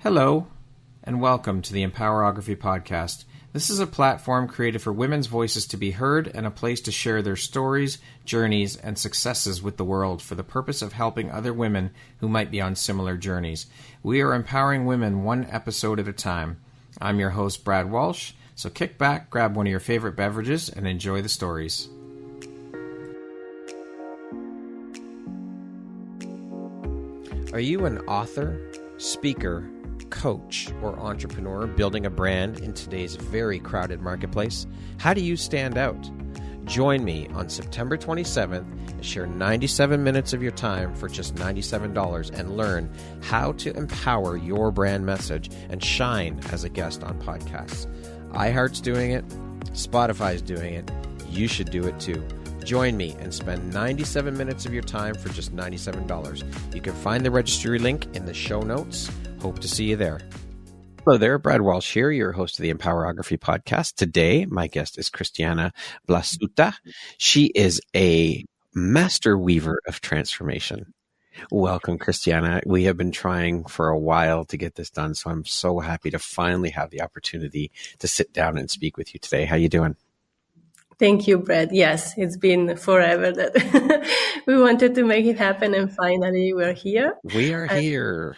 Hello, and welcome to the Empowerography Podcast. This is a platform created for women's voices to be heard and a place to share their stories, journeys, and successes with the world for the purpose of helping other women who might be on similar journeys. We are empowering women one episode at a time. I'm your host, Brad Walsh, so kick back, grab one of your favorite beverages, and enjoy the stories. Are you an author, speaker, coach, or entrepreneur building a brand in today's very crowded marketplace? How do you stand out? Join me on September 27th and share 97 minutes of your time for just $97 and learn how to empower your brand message and shine as a guest on podcasts. iHeart's doing it. Spotify's doing it. You should do it too. Join me and spend 97 minutes of your time for just $97. You can find the registry link in the show notes. Hope to see you there. Hello there, Brad Walsh here, your host of the Empowerography Podcast. Today, my guest is Cristiana Blasutta. She is a master weaver of transformation. Welcome, Cristiana. We have been trying for a while to get this done, so I'm so happy to finally have the opportunity to sit down and speak with you today. How you doing? Thank you, Brad. Yes, it's been forever that we wanted to make it happen, and finally we're here. We are here.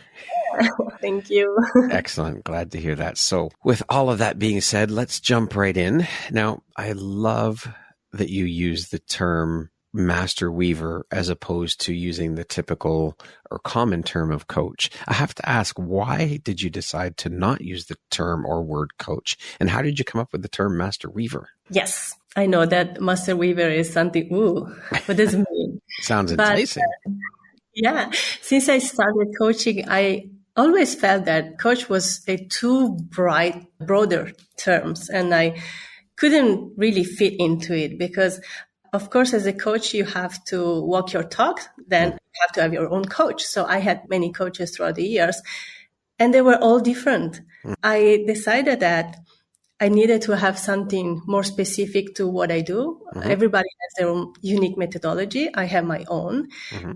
Thank you. Excellent. Glad to hear that. So with all of that being said, let's jump right in. Now, I love that you use the term master weaver as opposed to using the typical or common term of coach. I have to ask, why did you decide to not use the term or word coach? And how did you come up with the term master weaver? Yes, I know that master weaver is something, what does it mean? Sounds enticing. Yeah, since I started coaching, I always felt that coach was a too broader terms, and I couldn't really fit into it because, of course, as a coach, you have to walk your talk, then you have to have your own coach. So I had many coaches throughout the years, and they were all different. I decided that I needed to have something more specific to what I do. Everybody has their own unique methodology. I have my own.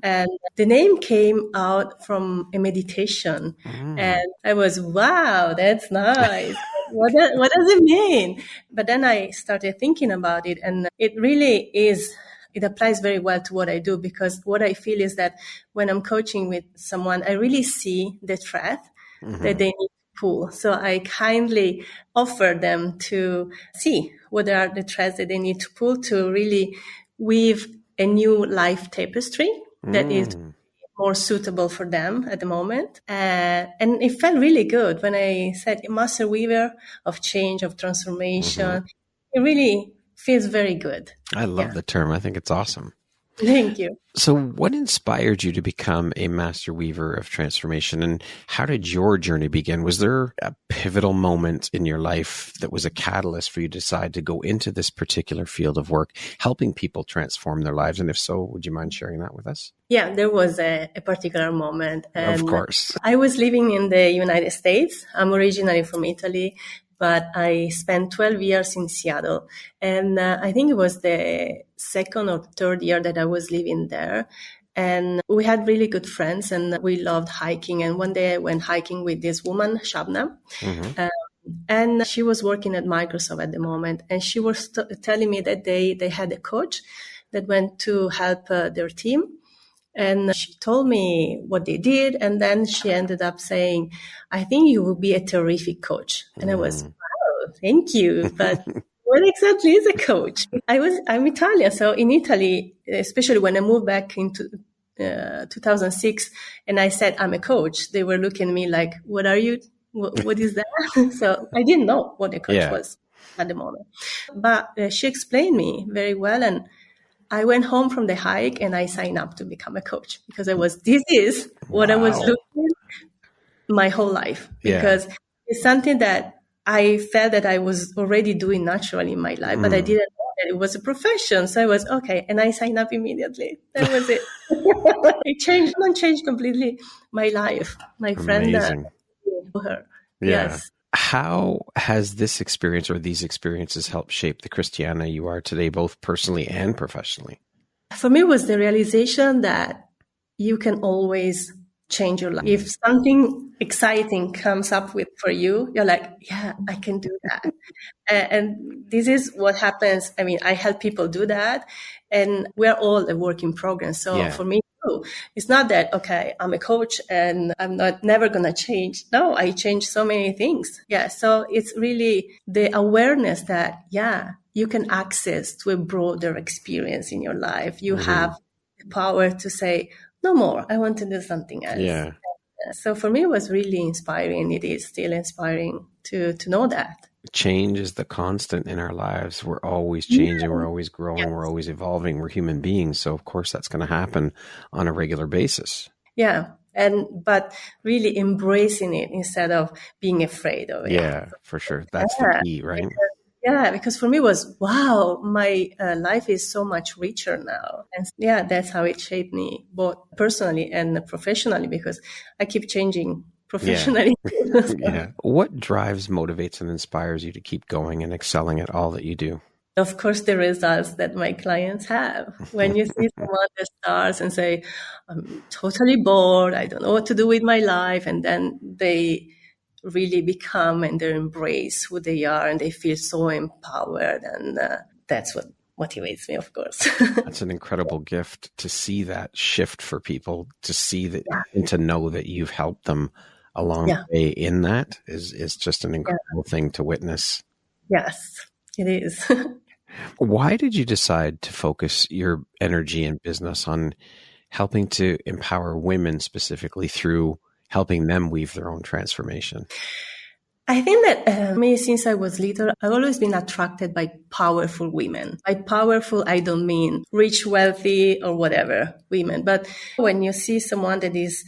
And the name came out from a meditation. And I was, wow, that's nice. What does it mean? But then I started thinking about it, and it really is, it applies very well to what I do, because what I feel is that when I'm coaching with someone, I really see the thread that they need to pull. So I kindly offer them to see what are the threads that they need to pull to really weave a new life tapestry that is more suitable for them at the moment. And it felt really good when I said master weaver of change, of transformation. It really feels very good. I love the term. I think it's awesome. Thank you. So what inspired you to become a master weaver of transformation, and how did your journey begin? Was there a pivotal moment in your life that was a catalyst for you to decide to go into this particular field of work, helping people transform their lives? And if so, would you mind sharing that with us? Yeah, there was a particular moment. And of course. I was living in the United States. I'm originally from Italy, but I spent 12 years in Seattle. And I think it was the second or third year that I was living there. And we had really good friends, and we loved hiking. And one day I went hiking with this woman, Shabna. And she was working at Microsoft at the moment. And she was telling me that they had a coach that went to help their team. And she told me what they did. And then she ended up saying, I think you will be a terrific coach. And I was, wow, thank you. But what exactly is a coach? I'm Italian. So in Italy, especially when I moved back into 2006, and I said, I'm a coach, they were looking at me like, what are you? What is that? So I didn't know what a coach was at the moment. But she explained me very well. And I went home from the hike and I signed up to become a coach, because this is what I was looking my whole life, because it's something that I felt that I was already doing naturally in my life, but I didn't know that it was a profession. So I was okay. And I signed up immediately. That was it. It changed completely my life. My friend, her. Yeah. Yes. How has this experience or these experiences helped shape the Cristiana you are today, both personally and professionally? For me, it was the realization that you can always change your life. If something exciting comes up with for you, you're like, yeah, I can do that. And this is what happens. I mean, I help people do that, and we're all a work in progress. So for me too, it's not that, okay, I'm a coach and I'm never going to change. No, I changed so many things. Yeah. So it's really the awareness that, you can access to a broader experience in your life. You have the power to say, no more, I want to do something else. Yeah. So for me, it was really inspiring. It is still inspiring to know that. Change is the constant in our lives. We're always changing. We're always growing. We're always evolving. We're human beings. So of course that's going to happen on a regular basis. Yeah. But really embracing it instead of being afraid of it. Yeah, for sure. That's the key, right? Because for me it was, wow, my life is so much richer now. And that's how it shaped me, both personally and professionally, because I keep changing professionally. Yeah. What drives, motivates, and inspires you to keep going and excelling at all that you do? Of course, the results that my clients have. When you see someone that starts and say, I'm totally bored, I don't know what to do with my life, and then they really become and they embrace who they are and they feel so empowered, and that's what motivates me, of course. That's an incredible gift to see that shift for people, to see that and to know that you've helped them along the way in that is just an incredible thing to witness. Yes, it is. Why did you decide to focus your energy and business on helping to empower women specifically through helping them weave their own transformation? I think that me, since I was little, I've always been attracted by powerful women. By powerful, I don't mean rich, wealthy, or whatever women. But when you see someone that is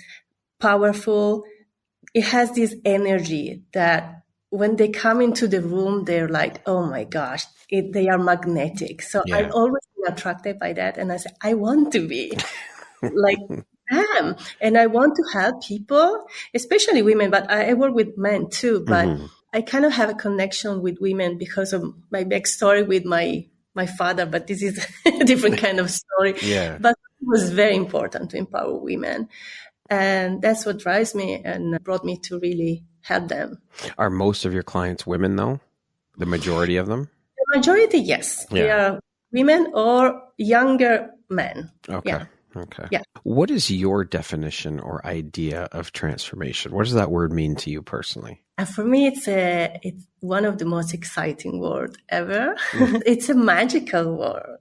powerful, it has this energy that when they come into the room, they're like, oh my gosh, they are magnetic. So I've always been attracted by that. And I said, I want to be like them. And I want to help people, especially women, but I work with men too. But I kind of have a connection with women because of my backstory with my father. But this is a different kind of story. But it was very important to empower women. And that's what drives me and brought me to really help them. Are most of your clients women, though? The majority of them? The majority, yes. They are women or younger men. Okay. Yeah. What is your definition or idea of transformation? What does that word mean to you personally? For me, it's one of the most exciting words ever. It's a magical word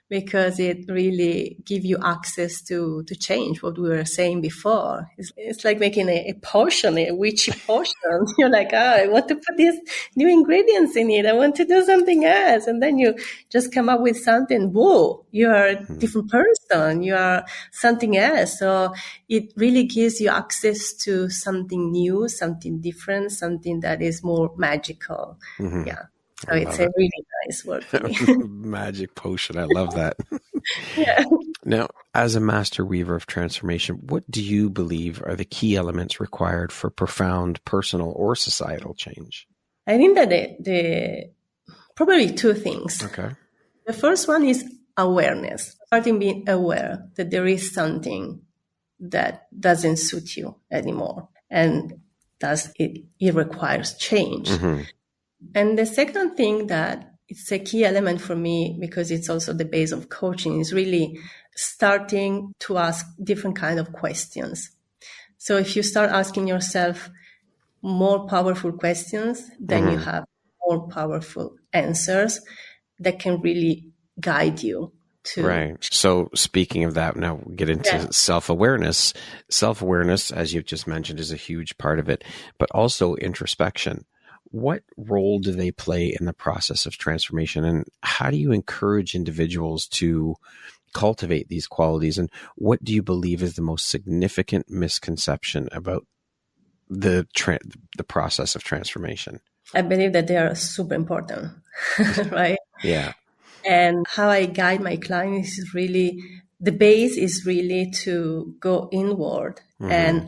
because it really gives you access to change, what we were saying before. It's like making a potion, a witchy potion. You're like, I want to put these new ingredients in it. I want to do something else. And then you just come up with something. Whoa, you are a different person. You are something else. So it really gives you access to something new, something different, something that is more magical. Yeah. So it's a really nice word for me. Magic potion. I love that. Now, as a master weaver of transformation, what do you believe are the key elements required for profound personal or societal change? I think that the probably two things. Okay. The first one is awareness. Starting being aware that there is something that doesn't suit you anymore. And thus it requires change. And the second thing that it's a key element for me, because it's also the base of coaching, is really starting to ask different kind of questions. So if you start asking yourself more powerful questions, then you have more powerful answers that can really guide you to. Right. So speaking of that, now we'll get into self-awareness. Self-awareness, as you've just mentioned, is a huge part of it, but also introspection. What role do they play in the process of transformation, and how do you encourage individuals to cultivate these qualities? And what do you believe is the most significant misconception about the process of transformation? I believe that they are super important, right? Yeah. And how I guide my clients is really, the base is really to go inward and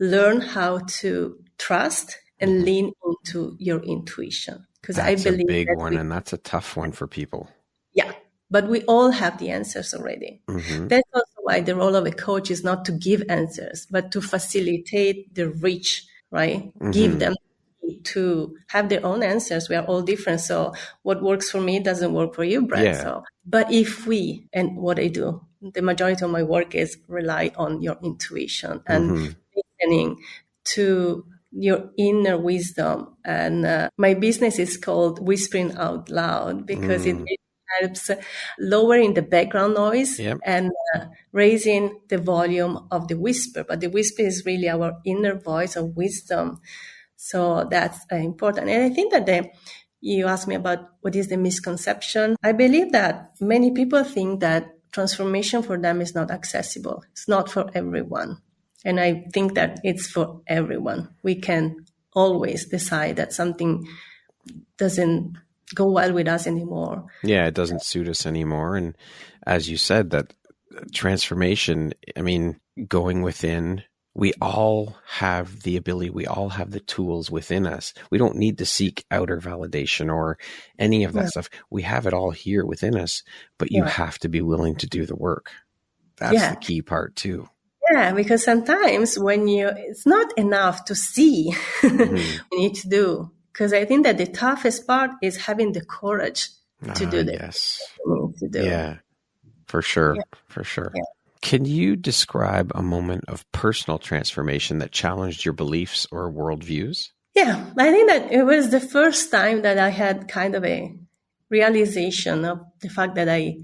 learn how to trust and lean into your intuition. Because I believe that's a big one, and that's a tough one for people. Yeah, but we all have the answers already. Mm-hmm. That's also why the role of a coach is not to give answers, but to facilitate the reach, right? Mm-hmm. Give them to have their own answers. We are all different. So what works for me doesn't work for you, Brad. Yeah. So, but if we, and what I do, the majority of my work is rely on your intuition and listening to your inner wisdom. And my business is called Whispering Out Loud because it helps lowering the background noise and raising the volume of the whisper. But the whisper is really our inner voice of wisdom. So that's important. And I think that you asked me about what is the misconception. I believe that many people think that transformation for them is not accessible. It's not for everyone. And I think that it's for everyone. We can always decide that something doesn't go well with us anymore. Yeah, it doesn't suit us anymore. And as you said, that transformation, I mean, going within, we all have the ability, we all have the tools within us. We don't need to seek outer validation or any of that stuff. We have it all here within us, but you have to be willing to do the work. That's the key part too. Yeah, because sometimes it's not enough to see what you need to do. Because I think that the toughest part is having the courage to do this. Yes. To do. Yeah, for sure. Yeah. For sure. Yeah. Can you describe a moment of personal transformation that challenged your beliefs or worldviews? Yeah, I think that it was the first time that I had kind of a realization of the fact that I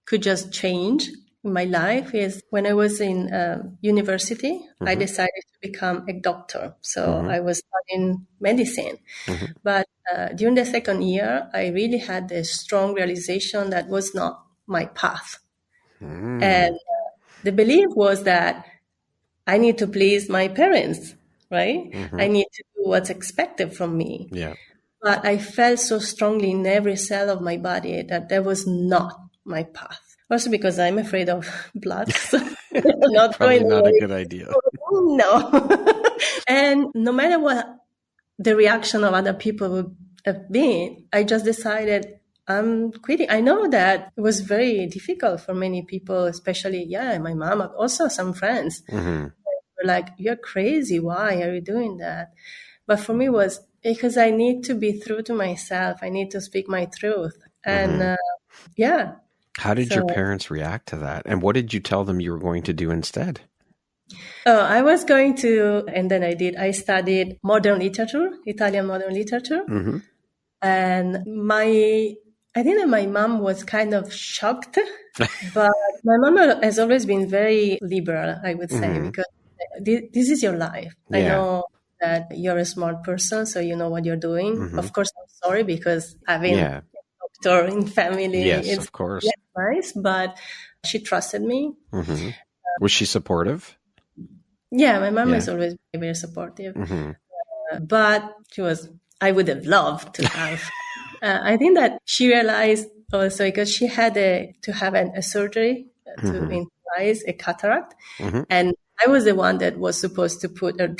could just change in my life is when I was in university, I decided to become a doctor. So I was studying medicine. But during the second year, I really had a strong realization that was not my path. And the belief was that I need to please my parents, right? I need to do what's expected from me. Yeah. But I felt so strongly in every cell of my body that was not my path. Also because I'm afraid of blood. So Probably not a good idea. No. And no matter what the reaction of other people would have been, I just decided I'm quitting. I know that it was very difficult for many people, especially, my mom, also some friends. They were like, you're crazy. Why are you doing that? But for me, it was because I need to be true to myself. I need to speak my truth. And How did your parents react to that? And what did you tell them you were going to do instead? I was going to, and then I did. I studied modern literature, Italian modern literature. And I think that my mom was kind of shocked, but my mom has always been very liberal, I would say, because this is your life. I know that you're a smart person, so you know what you're doing. Of course, I'm sorry because having a doctor in family is of course nice, but she trusted me. Was she supportive? Yeah, my mom is always very, very supportive. But I would have loved to have. I think that she realized also because she had to have a surgery to improvise a cataract. And I was the one that was supposed to put her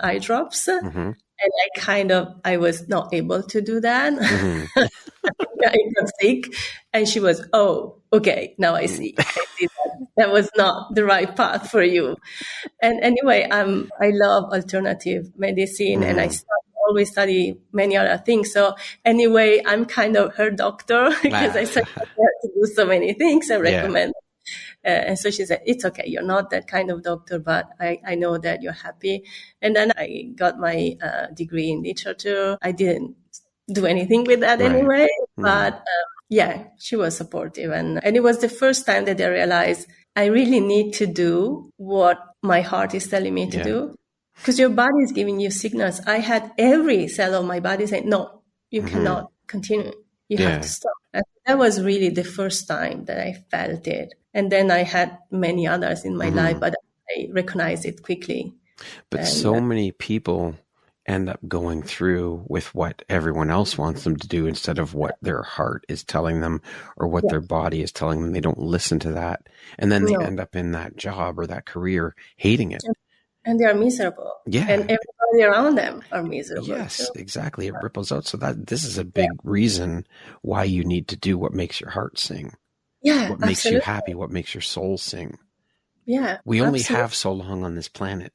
eye drops. And I was not able to do that. I got sick. And she was, oh, okay, now I see. That was not the right path for you. And anyway, I love alternative medicine and I always study many other things. So anyway, I'm kind of her doctor because I said I have to do so many things I recommend. And so she said, it's okay. You're not that kind of doctor, but I know that you're happy. And then I got my degree in literature. I didn't do anything with that anyway, but she was supportive. And it was the first time that I realized I really need to do what my heart is telling me to do. Because your body is giving you signals. I had every cell of my body saying, no, you cannot continue. You have to stop. And that was really the first time that I felt it. And then I had many others in my life, but I recognized it quickly. But so many people end up going through with what everyone else wants them to do instead of what their heart is telling them or what their body is telling them. They don't listen to that. And then they end up in that job or that career hating it. And they are miserable. Yeah. And everybody around them are miserable. Yes, too. Exactly. It ripples out. So this is a big reason why you need to do what makes your heart sing. Yeah, What makes you absolutely. happy? What makes your soul sing? Yeah, We only absolutely. have so long on this planet.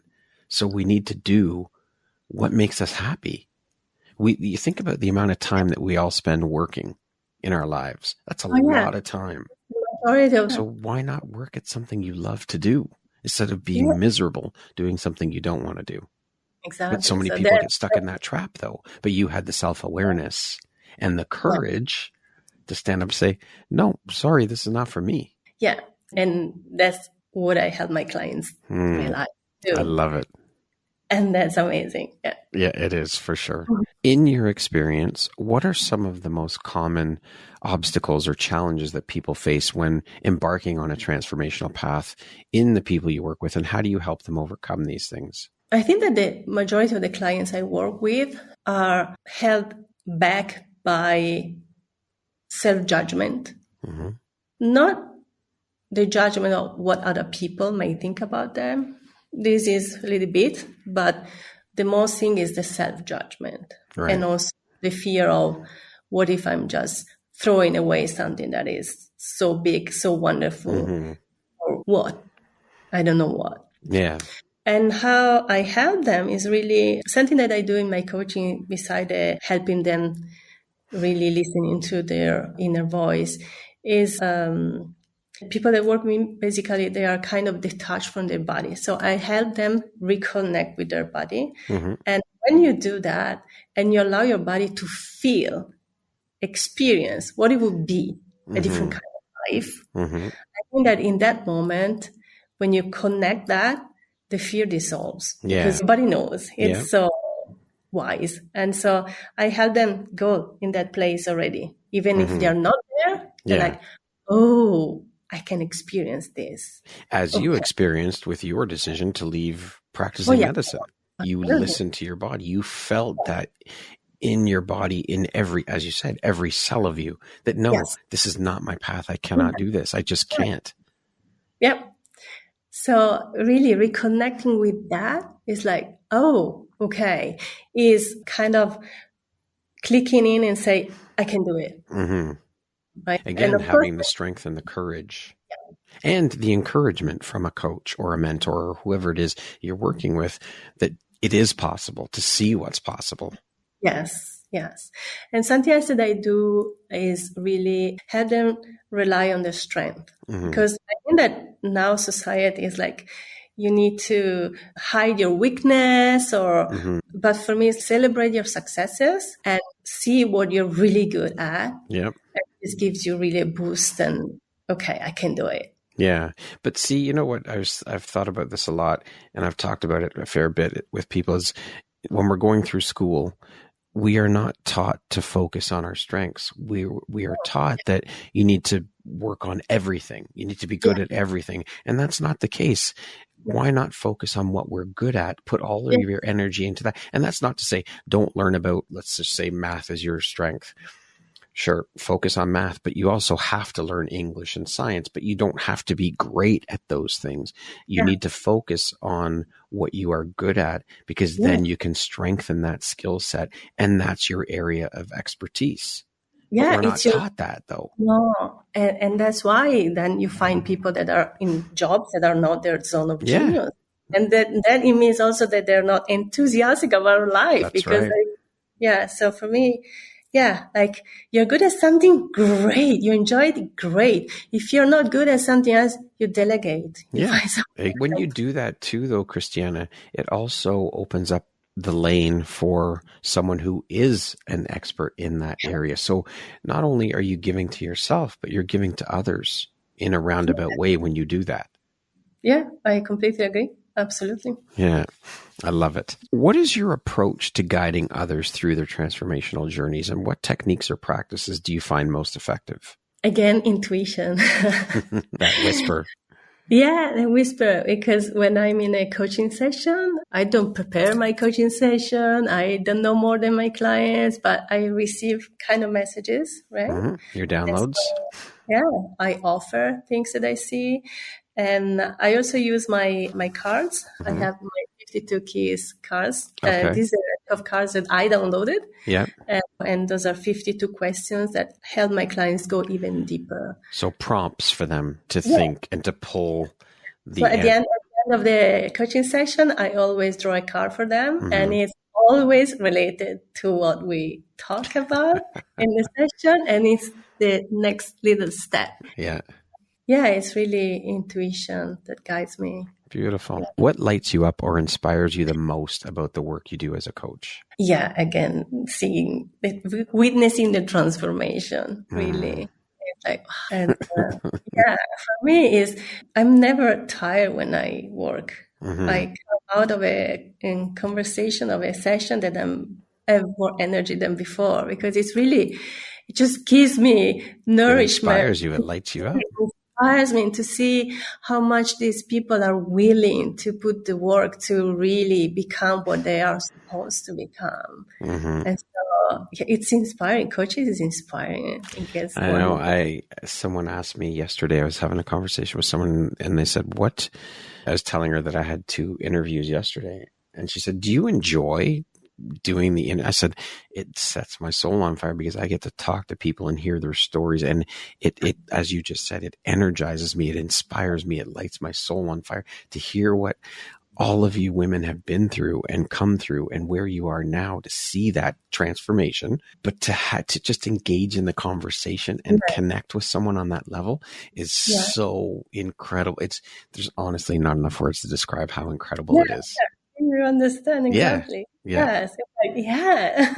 So we need to do what makes us happy. You think about the amount of time that we all spend working in our lives. That's a Oh, yeah. lot of time. Majority of, So why not work at something you love to do instead of yeah, being miserable doing something you don't want to do? But so exactly. many So people that, get stuck in that trap though. But you had the self-awareness and the yeah, courage to stand up and say, no, sorry, this is not for me. yeah. And that's what I help my clients realize I too. love it. And that's amazing. Yeah. Yeah, it is for sure. In your experience, what are some of the most common obstacles or challenges that people face when embarking on a transformational path in the people you work with, and how do you help them overcome these things? I think that the majority of the clients I work with are held back by self-judgment, Mm-hmm. not the judgment of what other people may think about them. This is a little bit, but the most thing is the self-judgment, Right. and also the fear of what if I'm just throwing away something that is so big, so wonderful, Mm-hmm. or what? I don't know what. Yeah. And how I help them is really something that I do in my coaching, beside helping them really listening to their inner voice, is people that work with me, basically, they are kind of detached from their body. So I help them reconnect with their body. Mm-hmm. And when you do that and you allow your body to feel, experience what it would be, a different kind of life, Mm-hmm. I think that in that moment, when you connect that, the fear dissolves, Yeah. because your body knows. Yeah. It's so wise. And so I help them go in that place already. Even if they're not there, they're Yeah. like, oh, I can experience this. As you experienced with your decision to leave practicing medicine, you listened to your body. You felt that in your body, in every, as you said, every cell of you, that no, Yes. this is not my path. I cannot do this. I just can't. Yep. So really reconnecting with that is like, oh, okay, is kind of clicking in and say, I can do it. Mm-hmm. Right. Again, And of having course, the strength and the courage and the encouragement from a coach or a mentor or whoever it is you're working with, that it is possible to see what's possible. yes, yes. And something else that I do is really have them rely on their strength. Mm-hmm. Because I think that now society is like, you need to hide your weakness, or, but for me, celebrate your successes and see what you're really good at. Yep. And this gives you really a boost, and okay, I can do it. Yeah. But see, you know what, I've thought about this a lot, and I've talked about it a fair bit with people, is when we're going through school, we are not taught to focus on our strengths. We are taught that you need to work on everything. You need to be good at everything. And that's not the case. Why not focus on what we're good at? Put all of your energy into that. And that's not to say don't learn about, let's just say, math is your strength. Sure, focus on math, but you also have to learn English and science, but you don't have to be great at those things. You need to focus on what you are good at, because then you can strengthen that skill set, and that's your area of expertise. Yeah, but we're not taught that though. No, and that's why then you find people that are in jobs that are not their zone of genius. And then it means also that they're not enthusiastic about life. That's because right. so for me, like, you're good at something, great. You enjoy it, great. If you're not good at something else, you delegate. When you do that too, though, Cristiana, it also opens up the lane for someone who is an expert in that area. So not only are you giving to yourself, but you're giving to others in a roundabout way when you do that. Yeah, I completely agree. Absolutely. Yeah, I love it. What is your approach to guiding others through their transformational journeys, and what techniques or practices do you find most effective? Again, intuition. That whisper. Yeah, the whisper. Because when I'm in a coaching session, I don't prepare my coaching session. I don't know more than my clients, but I receive kind of messages, right? Mm-hmm. Your downloads. So, I offer things that I see. And I also use my cards. I have my 52 keys cards. Okay. These are of cards that I downloaded. Yeah. And those are 52 questions that help my clients go even deeper. So prompts for them to think and to pull So at the end of the coaching session, I always draw a card for them, and it's always related to what we talk about in the session, and it's the next little step. Yeah. Yeah, it's really intuition that guides me. Beautiful. What lights you up or inspires you the most about the work you do as a coach? Yeah, again, witnessing the transformation, really. It's like, and for me is I'm never tired when I work. I come out of a conversation, of a session, that I have more energy than before, because it just gives me nourishment. It inspires you. It lights you up. Inspires me to see how much these people are willing to put the work to really become what they are supposed to become. And so it's inspiring. Coaches is inspiring. I know. Someone asked me yesterday, I was having a conversation with someone, and they said, I was telling her that I had 2 interviews yesterday. And she said, do you enjoy doing I said, it sets my soul on fire because I get to talk to people and hear their stories. And it, as you just said, it energizes me. It inspires me. It lights my soul on fire to hear what all of you women have been through and come through and where you are now, to see that transformation, but to just engage in the conversation and connect with someone on that level is so incredible. There's honestly not enough words to describe how incredible it is. You understand exactly. Yeah. Yes.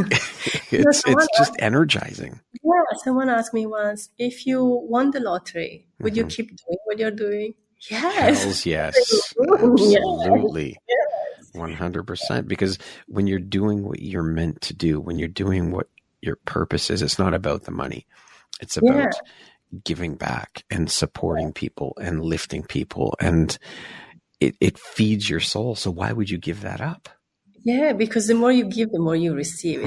It's just energizing. Yeah. Someone asked me once, if you won the lottery, would you keep doing what you're doing? Yes. Hells yes. Absolutely. Yes. 100%. Because when you're doing what you're meant to do, when you're doing what your purpose is, it's not about the money. It's about giving back and supporting people and lifting people, and it feeds your soul. So why would you give that up? Yeah, because the more you give, the more you receive.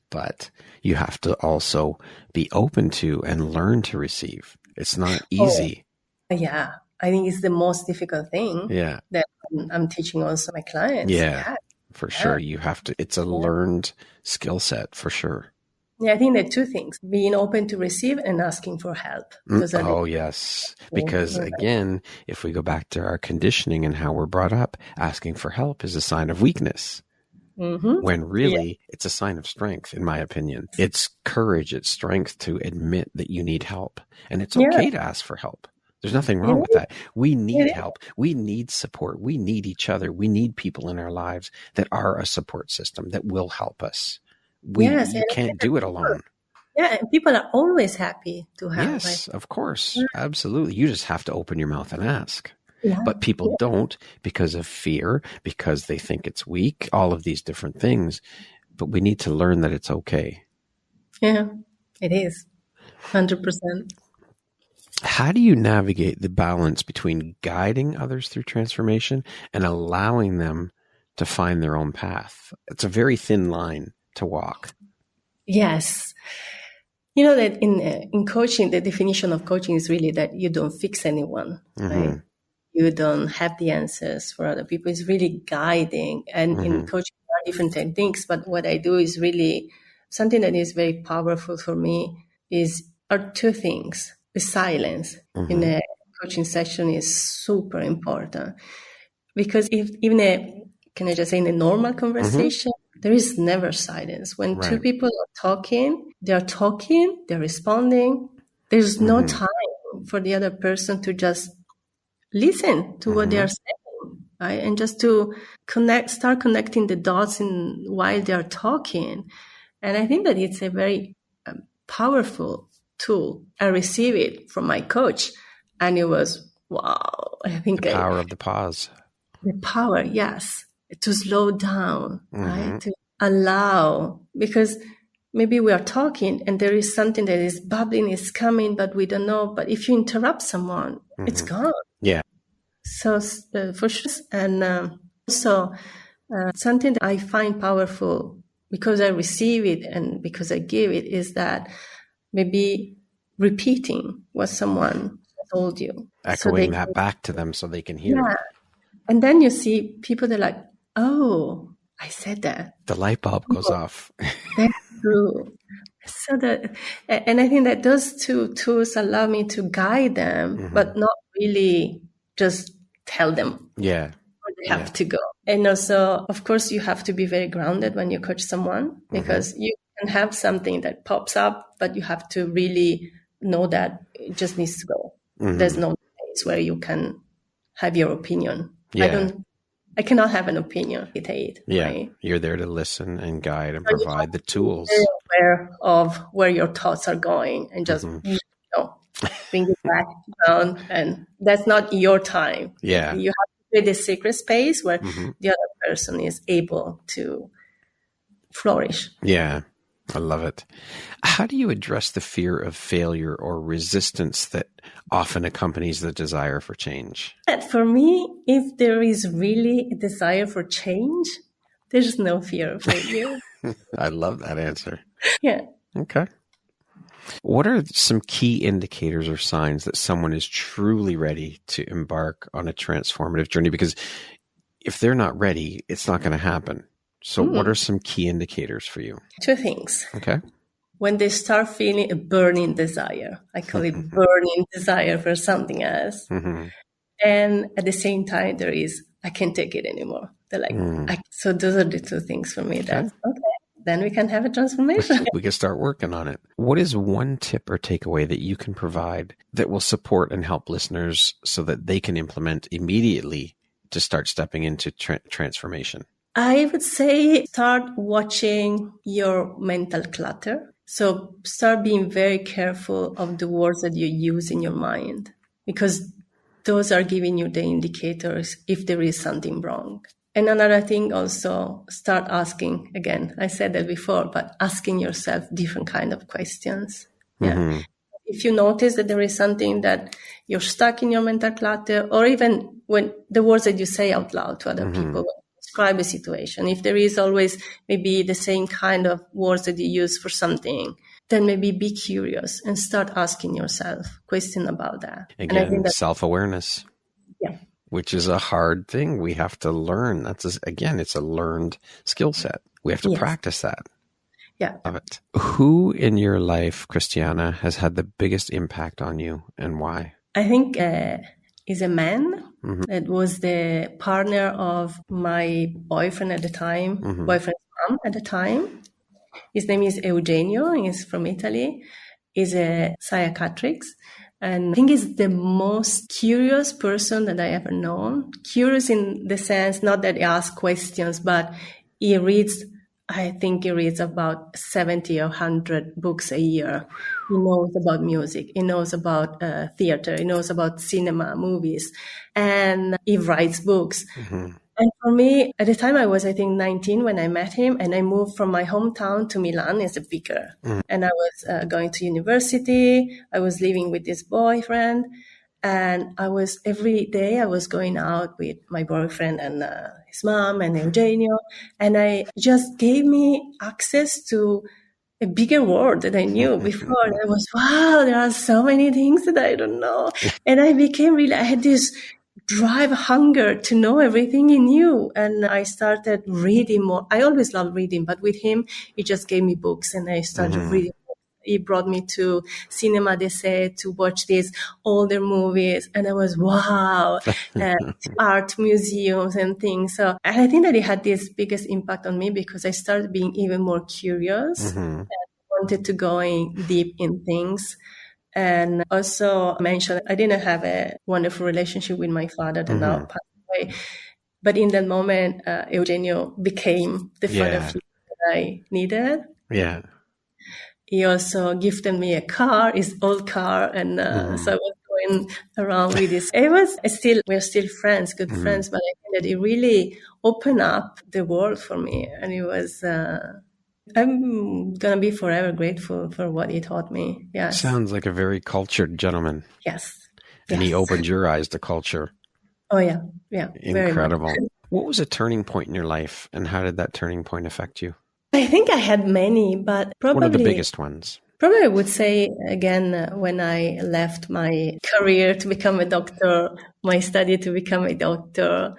But you have to also be open to and learn to receive. It's not easy. Yeah, I think it's the most difficult thing that I'm teaching also my clients. Yeah, for sure. You have to, it's a learned skill set for sure. Yeah, I think there are 2 things: being open to receive and asking for help. Yes. Because again, if we go back to our conditioning and how we're brought up, asking for help is a sign of weakness. When really it's a sign of strength, in my opinion. It's courage, it's strength to admit that you need help. And it's okay to ask for help. There's nothing wrong with that. We need help. We need support. We need each other. We need people in our lives that are a support system that will help us. You can't do it alone. Yeah, and people are always happy to help. Yes, of course. Absolutely. You just have to open your mouth and ask. Yeah. But people don't, because of fear, because they think it's weak, all of these different things. But we need to learn that it's okay. Yeah, it is. 100%. How do you navigate the balance between guiding others through transformation and allowing them to find their own path? It's a very thin line to walk. Yes. You know that in coaching, the definition of coaching is really that you don't fix anyone, right? You don't have the answers for other people. It's really guiding. And in coaching, there are different techniques, but what I do is really something that is very powerful for me are 2 things. The silence in a coaching session is super important, because in a normal conversation, there is never silence. When 2 people are talking, they're responding. There's no time for the other person to just listen to what they are saying, right? And just to start connecting the dots while they are talking. And I think that it's a very powerful tool. I received it from my coach, and it was, wow. I think the power of the pause. The power, yes. To slow down, right? To allow, because maybe we are talking and there is something that is bubbling, is coming, but we don't know. But if you interrupt someone, it's gone. Yeah. So for sure. And also something that I find powerful, because I receive it and because I give it, is that maybe repeating what someone told you. Echoing that back to them so they can hear it. And then you see people that are like, oh, I said that. The light bulb goes off. That's true. So and I think that those two tools allow me to guide them, but not really just tell them Yeah. where they have to go. And also, of course, you have to be very grounded when you coach someone, because you can have something that pops up, but you have to really know that it just needs to go. There's no place where you can have your opinion. Yeah. I cannot have an opinion. Yeah. Right? You're there to listen and guide and provide the tools. Very aware of where your thoughts are going, and just bring it back down. And that's not your time. Yeah. You have to create this secret space where the other person is able to flourish. Yeah. I love it. How do you address the fear of failure or resistance that often accompanies the desire for change? For me, if there is really a desire for change, there's no fear of failure. I love that answer. Yeah. Okay. What are some key indicators or signs that someone is truly ready to embark on a transformative journey? Because if they're not ready, it's not going to happen. So what are some key indicators for you? Two things. Okay. When they start feeling a burning desire, I call it burning desire for something else. And at the same time, there is, I can't take it anymore. They're like, so those are the two things for me. That's okay. Then we can have a transformation. We can start working on it. What is one tip or takeaway that you can provide that will support and help listeners so that they can implement immediately to start stepping into transformation? I would say start watching your mental clutter. So start being very careful of the words that you use in your mind, because those are giving you the indicators if there is something wrong. And another thing also, start asking, again, I said that before, but asking yourself different kind of questions. Yeah. If you notice that there is something that you're stuck in your mental clutter, or even when the words that you say out loud to other people, describe a situation, if there is always maybe the same kind of words that you use for something, then maybe be curious and start asking yourself questions about that. Again, and I think self-awareness. Yeah. Which is a hard thing we have to learn. It's a learned skill set. We have to practice that. Yeah. Love it. Who in your life, Cristiana, has had the biggest impact on you and why? I think is a man that was the partner of my boyfriend at the time, boyfriend's mom at the time. His name is Eugenio, and he's from Italy. He's a psychiatrist. And I think he's the most curious person that I ever known. Curious in the sense, not that he asks questions, but he reads, I think he reads about 70 or 100 books a year. He knows about music. He knows about theater. He knows about cinema, movies. And he writes books. And for me, at the time I was, I think, 19 when I met him, and I moved from my hometown to Milan as a vicar. And I was going to university. I was living with this boyfriend. And every day I was going out with my boyfriend and his mom and Eugenio. And I just gave me access to a bigger world than I knew before. And I was, wow, there are so many things that I don't know. And I had this drive, hunger to know everything he knew. And I started reading more. I always loved reading, but with him, he just gave me books and I started reading. He brought me to Cinema d'Essai to watch these older movies. And I was, wow, art museums and things. So and I think that it had this biggest impact on me because I started being even more curious and wanted to go in deep in things. And also mentioned I didn't have a wonderful relationship with my father that now passed away. But in that moment, Eugenio became the father figure that I needed. Yeah. He also gifted me a car, his old car. And so I was going around with this. We're still friends, good friends. But I think that it really opened up the world for me. And it was... I'm going to be forever grateful for what he taught me. Yes. Sounds like a very cultured gentleman. Yes. And he opened your eyes to culture. Oh, yeah. Yeah. Incredible. What was a turning point in your life and how did that turning point affect you? I think I had many, but probably... What are the biggest ones? Probably I would say again, when I left my career to become a doctor, my study to become a doctor,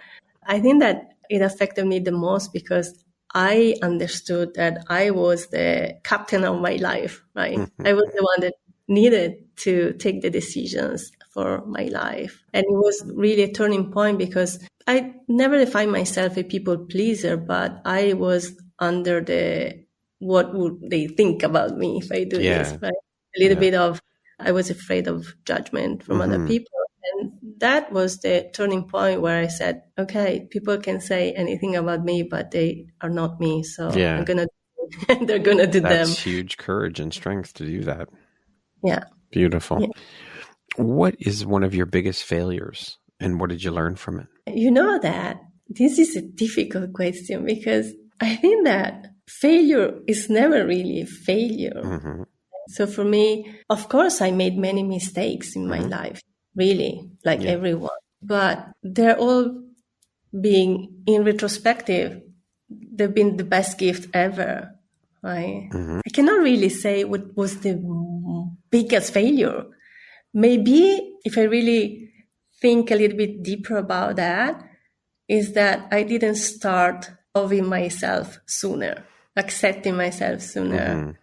I think that it affected me the most because I understood that I was the captain of my life, right? I was the one that needed to take the decisions for my life. And it was really a turning point because I never defined myself a people pleaser, but I was under the what would they think about me if I do this, right? A little bit of, I was afraid of judgment from other people. And that was the turning point where I said, okay, people can say anything about me, but they are not me. So I'm going to, they're going to do them. That's huge courage and strength to do that. Yeah. Beautiful. Yeah. What is one of your biggest failures and what did you learn from it? You know that this is a difficult question because I think that failure is never really a failure. So for me, of course, I made many mistakes in my life, really, like everyone. But they're all being, in retrospective, they've been the best gift ever, right? I cannot really say what was the biggest failure. Maybe if I really think a little bit deeper about that, is that I didn't start loving myself sooner, accepting myself sooner.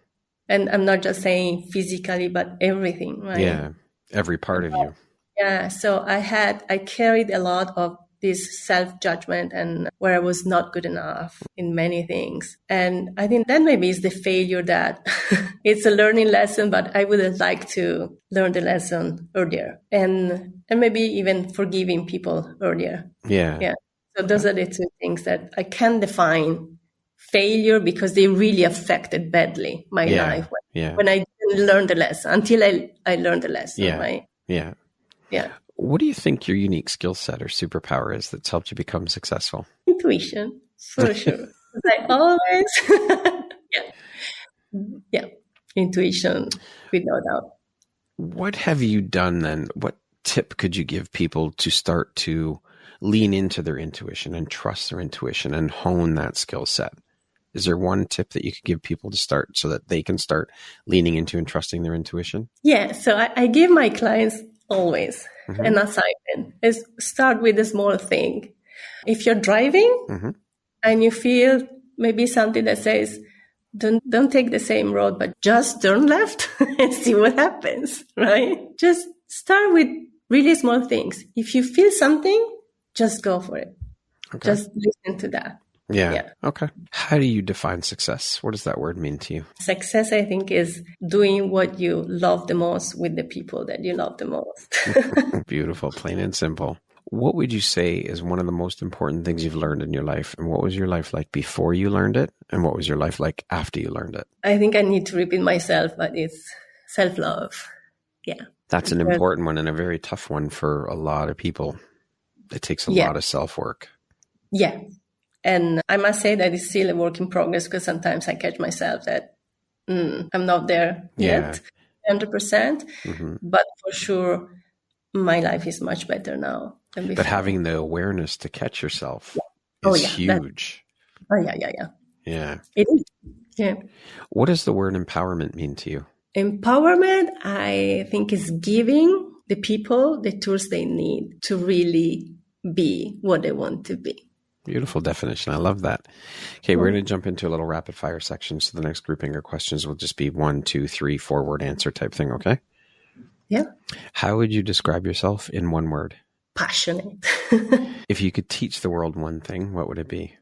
And I'm not just saying physically, but everything, right? Yeah, every part of you. Yeah, so I carried a lot of this self-judgment and where I was not good enough in many things. And I think that maybe is the failure that it's a learning lesson, but I would have liked to learn the lesson earlier and maybe even forgiving people earlier. Yeah. So those are the two things that I can define failure because they really affected badly my life when I didn't learn the lesson until I learned the lesson, right? Yeah. Yeah. What do you think your unique skill set or superpower is that's helped you become successful? Intuition, for sure. I always, intuition, without doubt. What have you done then? What tip could you give people to start to lean into their intuition and trust their intuition and hone that skill set? Is there one tip that you could give people to start so that they can start leaning into and trusting their intuition? Yeah. So I give my clients always an assignment is start with a small thing. If you're driving and you feel maybe something that says, don't take the same road, but just turn left and see what happens, right? Just start with really small things. If you feel something, just go for it. Okay. Just listen to that. Yeah. Okay. How do you define success? What does that word mean to you? Success, I think, is doing what you love the most with the people that you love the most. Beautiful, plain and simple. What would you say is one of the most important things you've learned in your life? And what was your life like before you learned it? And what was your life like after you learned it? I think I need to repeat myself, but it's self-love. Yeah. That's an important one and a very tough one for a lot of people. It takes a lot of self-work. Yeah. And I must say that it's still a work in progress because sometimes I catch myself that I'm not there yet, 100%. But for sure, my life is much better now than before. But having the awareness to catch yourself is huge. Yeah. It is. Yeah. What does the word empowerment mean to you? Empowerment, I think, is giving the people the tools they need to really be what they want to be. Beautiful definition. I love that. Okay, we're going to jump into a little rapid fire section. So the next grouping of questions will just be 1, 2, 3, 4-word answer type thing. Okay. Yeah. How would you describe yourself in one word? Passionate. If you could teach the world one thing, what would it be?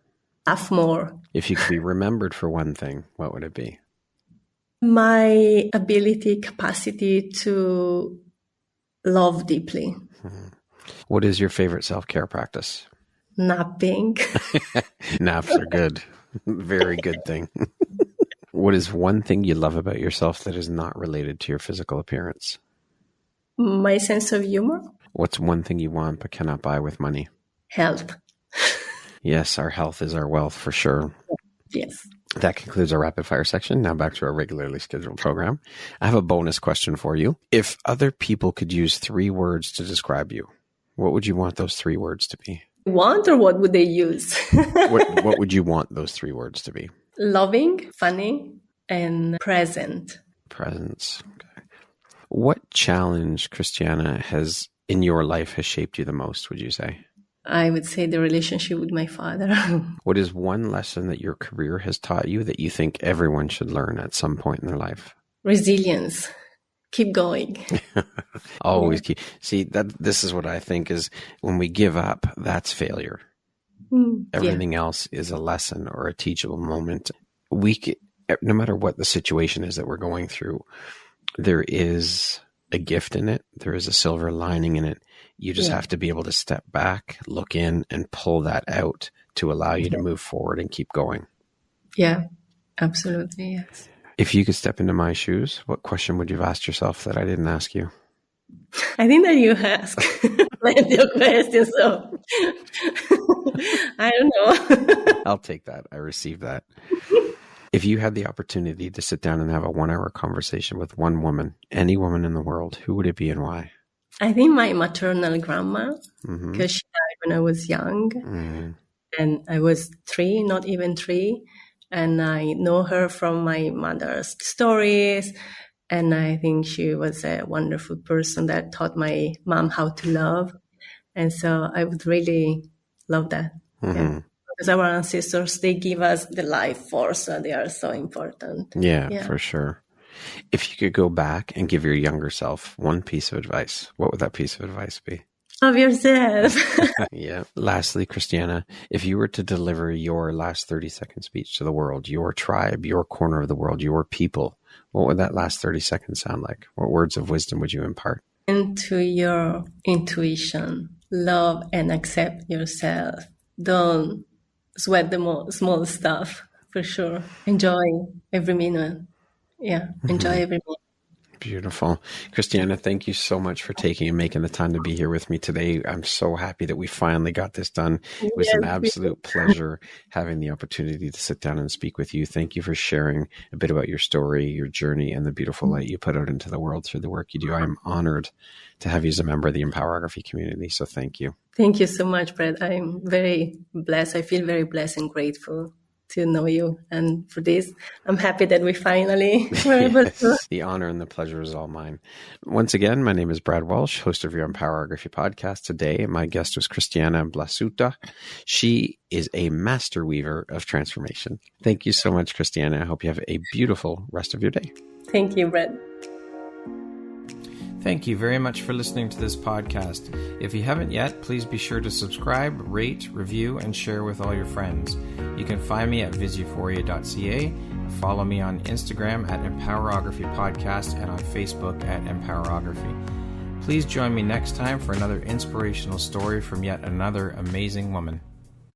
Laugh more. If you could be remembered for one thing, what would it be? My ability, capacity to love deeply. What is your favorite self-care practice? Napping. Naps are good. Very good thing. What is one thing you love about yourself that is not related to your physical appearance? My sense of humor. What's one thing you want but cannot buy with money? Health. Yes, our health is our wealth for sure. Yes. That concludes our rapid fire section. Now back to our regularly scheduled program. I have a bonus question for you. If other people could use 3 words to describe you, what would you want those 3 words to be? Want or what would they use? What would you want those 3 words to be? Loving, funny, and present. presence. Okay. What challenge, Cristiana, has in your life has shaped you the most, would you say? I would say the relationship with my father. What is one lesson that your career has taught you that you think everyone should learn at some point in their life? Resilience. Keep going. Always keep. See, this is what I think is when we give up, that's failure. Everything else is a lesson or a teachable moment. No matter what the situation is that we're going through, there is a gift in it. There is a silver lining in it. You just have to be able to step back, look in, and pull that out to allow you to move forward and keep going. Yeah, absolutely. Yes. If you could step into my shoes, what question would you have asked yourself that I didn't ask you? I think that you ask plenty of questions, so I don't know. I'll take that. I received that. If you had the opportunity to sit down and have a 1-hour conversation with one woman, any woman in the world, who would it be and why? I think my maternal grandma, because she died when I was young, and I was 3, not even 3. And I know her from my mother's stories. And I think she was a wonderful person that taught my mom how to love. And so I would really love that. Yeah. Because our ancestors, they give us the life force. So they are so important. Yeah, for sure. If you could go back and give your younger self one piece of advice, what would that piece of advice be? Love yourself. Yeah. Lastly, Cristiana, if you were to deliver your last 30-second speech to the world, your tribe, your corner of the world, your people, what would that last 30 seconds sound like? What words of wisdom would you impart? Into your intuition. Love and accept yourself. Don't sweat the small stuff, for sure. Enjoy every minute. Yeah, enjoy every minute. Beautiful. Cristiana, thank you so much for taking and making the time to be here with me today. I'm so happy that we finally got this done. It was an absolute pleasure having the opportunity to sit down and speak with you. Thank you for sharing a bit about your story, your journey, and the beautiful light you put out into the world through the work you do. I'm honored to have you as a member of the Empowerography community. So thank you. Thank you so much, Brett. I'm very blessed. I feel very blessed and grateful to know you. And for this, I'm happy that we finally were able to. The honor and the pleasure is all mine. Once again, my name is Brad Walsh, host of your Empowerography podcast. Today, my guest was Cristiana Blasutta. She is a master weaver of transformation. Thank you so much, Cristiana. I hope you have a beautiful rest of your day. Thank you, Brad. Thank you very much for listening to this podcast. If you haven't yet, please be sure to subscribe, rate, review, and share with all your friends. You can find me at visuphoria.ca, follow me on Instagram at Empowerography Podcast, and on Facebook at Empowerography. Please join me next time for another inspirational story from yet another amazing woman.